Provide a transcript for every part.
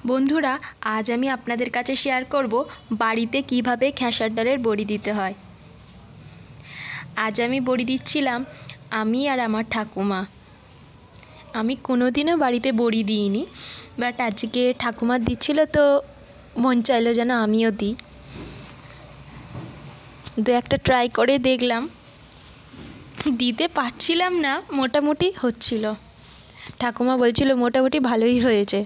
বন্ধুরা, আজ আমি আপনাদের কাছে শেয়ার করব বাড়িতে কিভাবে খেসার ডালের বড়ি দিতে হয়। আজ আমি বড়ি দিচ্ছিলাম আমি আর আমার ঠাকুমা। আমি কোনোদিনও বাড়িতে বড়ি দিইনি, বাট আজকে ঠাকুমা দিচ্ছিল তো মন চাইলো যেন আমিও দিই। একটা ট্রাই করে দেখলাম, দিতে পারছিলাম না, মোটামুটি হচ্ছিল। ঠাকুমা বলছিল মোটামুটি ভালোই হয়েছে।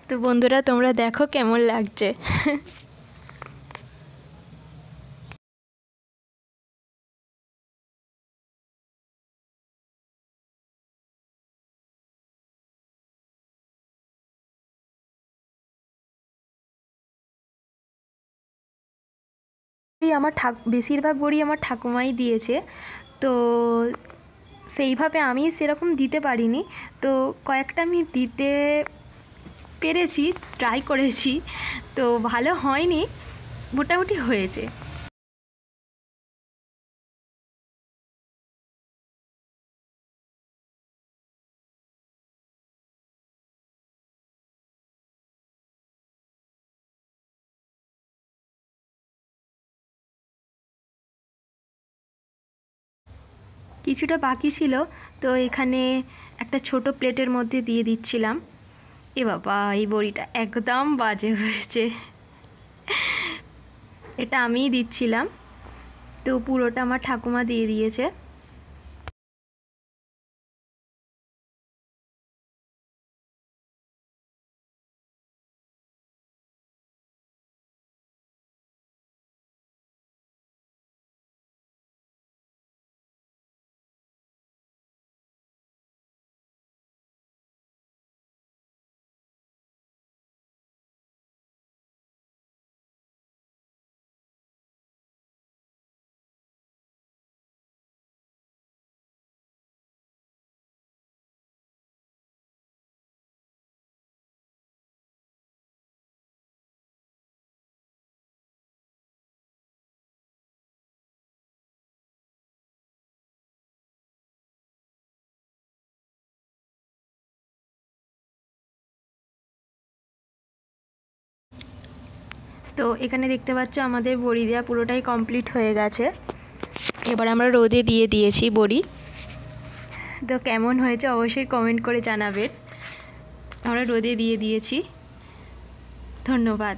তো বন্ধুরা, তোমরা দেখো কেমন লাগছে। আমার বেশিরভাগ বড়ি আমার ঠাকুমাই দিয়েছে, তো সেইভাবে আমি সেরকম দিতে পারিনি। তো কয়েকটা আমি দিতে পেরেছি, ট্রাই করেছি, তো ভালো হয়নি, মোটামুটি হয়েছে। কিছুটা বাকি ছিল, তো এখানে একটা ছোট প্লেটের মধ্যে দিয়ে দিচ্ছিলাম। এ বাবা, এই বড়িটা একদম বাজে হয়েছে। এটা আমিই দিচ্ছিলাম, তো পুরোটা আমার ঠাকুমা দিয়ে দিয়েছে। তো এখানে দেখতে পাচ্ছ আমাদের বড়ি দেওয়া পুরোটাই কমপ্লিট হয়ে গেছে। এবার আমরা রোদে দিয়ে দিয়েছি বড়ি। তো কেমন হয়েছে অবশ্যই কমেন্ট করে জানাবেন। আমরা রোদে দিয়ে দিয়েছি। ধন্যবাদ।